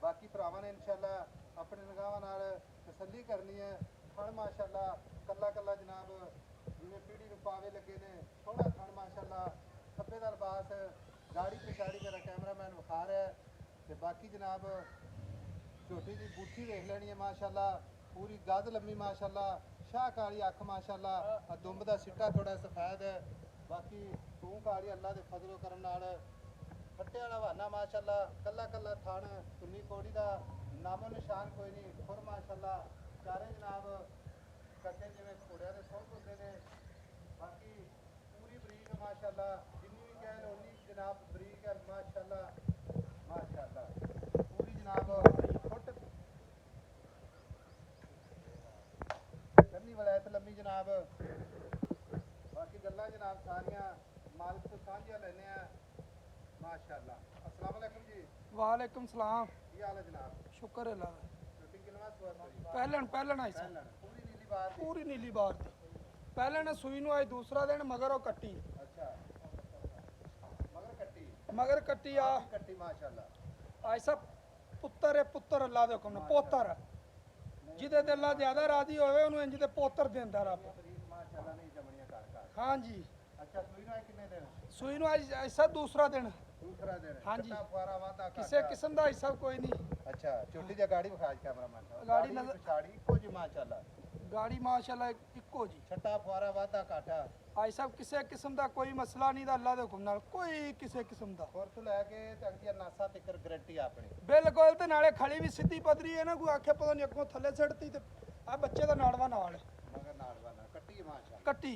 बाकी भरावां ने इंशाअल्लाह अपने निगाहां नाल तसल्ली करनी है। थण माशाअल्लाह कल्ला कल्ला जनाब जिवें पीढ़ी नूं पावे लगे ने, सोहना थण माशाअल्लाह। खब्बे दा लिबास गाड़ी पिछाड़ी मेरा कैमरामैन विखा रहा है। ते बाकी जनाब झोटी की बूथी देख लेनी है माशाअल्लाह, पूरी गज लम्मी माशाअल्लाह, शाह काली अख माशाअल्लाह, दुंब दा सिट्टा थोड़ा सफेद है। बाकी सूंह काली अल्लाह दे फजलो करम नाल फट्टे वाला बहाना माशाअल्लाह, कल्ला कल्ला थण, तुन्नी कोड़ी दा नामो निशान कोई नहीं। खुर माशाअल्लाह चारे जनाब कट्टे जिवें घोड़ियां दे सुर होंदे ने। बाकी पूरी बरीक माशाअल्लाह, जिन्नी भी कह लो उन्नी जनाब बरीक है माशाअल्लाह माशाअल्लाह। पूरी जनाब फुट करनी वलायत लम्मी जनाब। बाकी गल्लां जनाब सारियां मालिक तो सांझियां लैने आ माशाअल्लाह। अस्सलाम वालेकुम जी। वालेकुम सलाम। की हाल है जनाब? शुक्र अल्लाह दा। शूटिंग किनवा सुआ होई? पहलन आई सा पूरी नीली बार दी। पूरी नीली बार दी। पहलन सूई नु आई दूसरा दिन मगर वो कट्टी अच्छा मगर कट्टी आ कट्टी माशाअल्लाह। ऐसा पुत्तर अल्लाह दे हुक्म नाल पोतर जिदे ते अल्लाह ज्यादा राजी होवे ओनु इंज दे पोतर देंदा रब माशाअल्लाह। नहीं जमणियां कर। हां जी। अच्छा सूई नु आई कितने दिन? सूई नु आई ऐसा दूसरा दिन। हाँ जी। फुआरा वादा किसे किस्म दा हिसाब कोई नहीं। अच्छा छोटी जी गाड़ी विखा कैमरामैन साहब। गाड़ी नजर पिछाड़ी इको जी माशाअल्लाह। गाड़ी माशाअल्लाह इको जी। छट्टा फुआरा वादा काटा आई साहब किसे किस्म दा कोई मसला नहीं दा अल्लाह दे हुक्म नाल कोई किसे किस्म दा। और तो लेके ते अगली नासा तक गारंटी अपनी बिल्कुल ते नाले खड़ी भी सीधी पदरी है ना, कोई आखे पता नहीं अगों थल्ले सड़ती ते आ बच्चे दा नाड़वा नाल मगर नाड़वा ना कट्टी माशाअल्लाह। कट्टी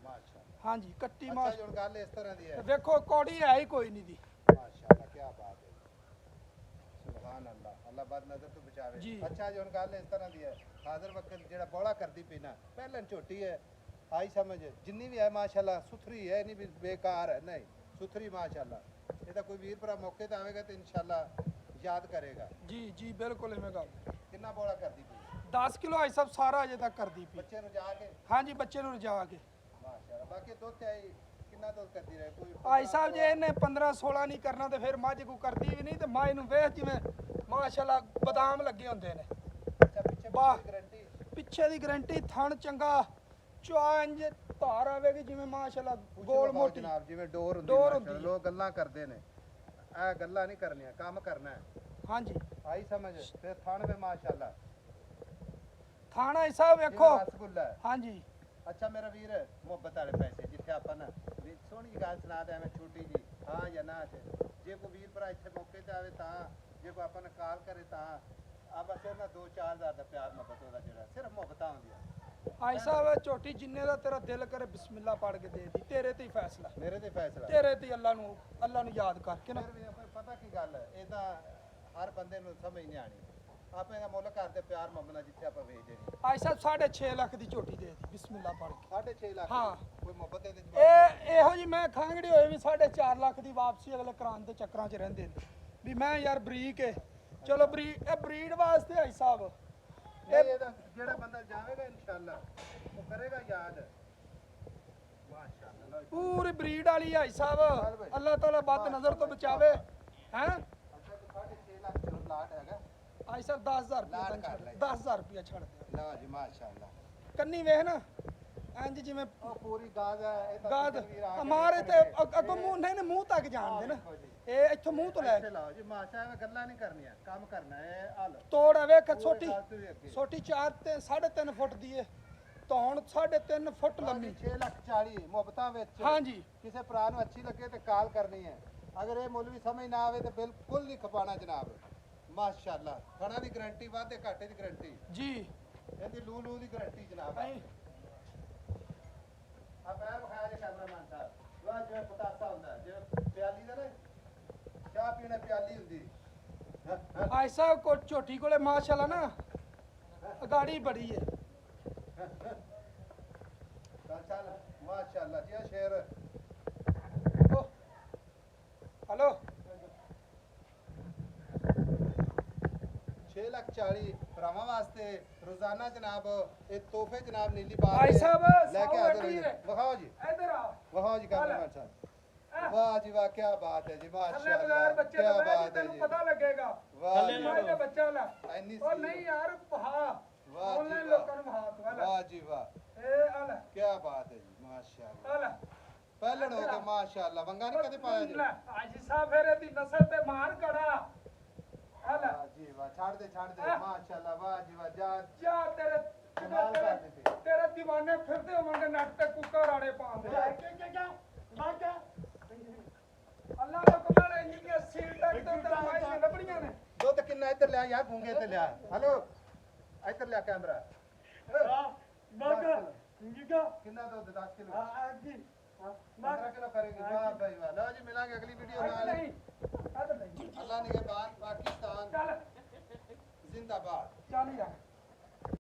माशाअल्लाह। हां जी कट्टी अच्छा माश जो गल इस तरह दी है देखो कौड़ी है ही कोई नहीं दी माशाअल्लाह। क्या बात है, सुभान अल्लाह। अल्लाह बाद नजर तो बचावे जी। अच्छा जो गल इस तरह दी है हाजिर वक्त जेड़ा बौड़ा करदी पी ना पहलन छोटी है आई समझ जिन्नी भी है माशाअल्लाह सुथरी है, नहीं भी बेकार है नहीं सुथरी माशाअल्लाह। ये कोई वीर भरा मौके ते आवेगा तो इंशाअल्लाह याद करेगा। जी जी बिल्कुल इवें गल। कितना बौड़ा करदी पी? 10 किलो आई सब सारा अजे तक कर दी पी। बच्चे नु जाके हां जी बच्चे नु रजा के माशाअल्लाह। बाकी दुध ते आई कितना दुध करदी रहे कोई? आई साहब जे इन्हें 15-16 नहीं करना तो फिर मझ को करदी भी नहीं, तो माई नु वेख जिवें माशाअल्लाह बादाम लगे होंदे ने। अच्छा पीछे वाह। गारंटी पिछे दी गारंटी थण चंगा चुआंज धार आवेगी जिवें माशाअल्लाह गोल मोटी जनाब जिवें डोर हुंदी डोर माशाअल्लाह। हुंदी। लोग गल्लां करदे ने ए गल्लां नहीं करनियां काम करना है। हां जी आई समझ फिर थान में माशाअल्लाह थाना आई साहब वेखो रसगुल्ला है। हां जी अच्छा मेरा वीर मोहब्बत वाले पैसे जिथे आप ना भी सोहनी जी गल सुना दे छोटी जी हाँ या ना जे कोई वीर भरा इतने मौके ते आवे तां जे कोई अपन कॉल करे तां आ बस ना 2-4 हज़ार दा प्यार मोहब्बत होदा जेड़ा सिर्फ मोहब्बत होंदी आई साहब छोटी जिन्ने दा तेरा दिल करे बिस्मिल्लाह पढ़ के दे दी तेरे ते ही फैसला मेरे ते फैसला तेरे ते अल्लाह नु याद करके ना फिर भी अपन पता की गल है एदा हर बंदे नु समझ नहीं आनी आपे दा मुल्क करदे प्यार मोहब्बत जिथे आप भेज देनी। आई साहब 6.5 लाख दी झोटी दे दी बिस्मिल्लाह पढ़ के 6.5 लाख हाँ। कोई मोहब्बत दे ए एहो जी मैं खांगड़ी होए भी 4.5 लाख दी वापसी अगले करान दे चक्करां च रहंदे ने भी मैं यार बरीक है चलो ब्रीड वास्ते आई साहब जेड़ा बंदा जावेगा इंशाअल्लाह वो करेगा याद माशाअल्लाह। पूरी ब्रीड वाली आई साहब अल्लाह ताला बद नजर तो बचावे हैं। अच्छा 6.5 लाख चलो लाट हैगा आई साहब 10,000 लाड रुपया कर ले। 10,000 रुपया छड़ दे ला जी माशाअल्लाह। कन्नी वेख ना इंज जिवें ओ पूरी गाज है ए गाद हमारे ते अगो मुंह नहीं मुंह तक जान दे ना ए इथों मुंह तो ले ऐसे लाओ जी माशाअल्लाह गल्ला नहीं करनियां काम करना है हाल तोड़ वेख पूरे छोटी गाज तो भी अगे। छोटी 4 ते 3.5 फुट दी है तो हुण 3.5 फुट लंबी 6,40,000 मोहब्बतां विच हां जी किसे भरा नु अच्छी लगे ते कॉल करनी है। अगर ये मुल भी समझ ना आवे तो बिल्कुल नहीं खपाना जनाब माशाअल्लाह। खाना दी गारंटी वादे घाटे दी गारंटी जी ਇਹਦੀ ਲੂ ਦੀ ਗਾਰੰਟੀ ਜਨਾਬ ऐ ਆ ਪੈਰ ਵਿਖਾਇਆ ਜੇ ਕੈਮਰਾਮੈਨ ਸਾਹਿਬ ਵਾਹ ਜਿਵੇਂ ਪਤਾਸਾ ਹੁੰਦਾ ਜਿਵੇਂ ਪਿਆਲੀ ਦਾ ਨਾ ਚਾਹ ਪੀਣੇ ਪਿਆਲੀ ਹੁੰਦੀ आई साहब को छोटी कोले माशाल्लाह ना गाड़ी बड़ी है ਚੱਲ ਚੱਲ ਮਾਸ਼ਾਅੱਲਾ ਜੀ ਆ ਸ਼ੇਰ ओ हेलो 6,40,000 ਭਰਾਵਾਂ ਵਾਸਤੇ ਰੋਜ਼ਾਨਾ ਜਨਾਬ ਇਹ ਤੋਹਫੇ ਜਨਾਬ ਨੀਲੀ ਬਾਗ भाई साहब ਲੈ ਕੇ साहब ਹਾਜ਼ਰ बैठी ਹੋਏ है ਵਿਖਾਓ ਜੀ इधर आ ਵਿਖਾਓ ਜੀ ਕੈਮਰਾਮੈਨ ਸਾਹਿਬ वाह जी वाह क्या बात है जी थल्ले माशाअल्लाह बगैर बच्चे क्या तो बैठ बात है तेनू जी पता लगेगा ਵਾਹ ਜੀ ਮੈਂ ਤੇ ਬੱਚਾ ਲੈ ਇੰਨੀ ਉਹ ਨਹੀਂ ਯਾਰ ਪਹਾ ਵਾਹ ਉਹਨੇ ਜੀ ਲੋਕਾਂ ਨੂੰ ਮਹਾਤ ਵਾਲਾ ਵਾਹ ਜੀ ਵਾਹ ਇਹ ਆ ਲੈ ਕੀ ਬਾਤ ਹੈ ਜੀ ਮਾਸ਼ਾਅੱਲਾ ਆ ਲੈ ਪਹਿਲਣ ਹੋ ਕੇ ਮਾਸ਼ਾਅੱਲਾ ਵੰਗਾ ਨਹੀਂ ਕਦੇ ਪਾਇਆ ਜੀ ਲੈ ਆਜੀ ਸਾਹਿਬ ਫੇਰੇ ਦੀ ਨਸਲ ਤੇ ਮਾਰ ਕੜਾ ਆ ਲੈ ਵਾਹ ਜੀ ਵਾਹ ਛੱਡ ਦੇ ਮਾਸ਼ਾਅੱਲਾ ਵਾਹ ਜੀ ਵਾਹ ਜਾ ਜਾ ਤੇਰੇ ਕਮਾਲ ਕਰ ਦਿੱਤੇ ਤੇਰੇ ਦੀਵਾਨੇ ਫਿਰਦੇ ਹੋਵਾਂਗੇ ਨੱਟ ਤੇ ਕੁੱਕਰ ਆੜੇ ਪਾਉਂਦੇ ਅੱਲਾਹ ਦਾ ਕਮਾਲ ਇੰਨੀ ਕਿ ਸੀਲ ਤੱਕ ਤੇ ਮਾਈ ਲੱਭਣੀਆਂ ਨੇ ਦੁੱਧ ਕਿੰਨਾ ਇੱਧਰ ਲਿਆ ਯਾਰ ਗੂੰਗੇ ਤੇ ਲਿਆ ਹਲੋ ਇੱਧਰ ਲਿਆ ਕੈਮਰਾ ਕਿੰਨਾ ਦੁੱਧ 10 ਕਿਲੋ 15 ਕਿਲੋ ਕਰੇਗੀ ਵਾਹ ਭਾਈ ਵਾਹ ਲਓ ਜੀ ਮਿਲਾਂਗੇ ਅਗਲੀ ਵੀਡੀਓ ਨਾਲ ਨਹੀਂ ਅੱਲਾਹ ਨਿਗਹਿਬਾਨ ਪਾਕਿस्तान ਚੱਲ जिंदाबाद ਚੱਲ ਯਾਰ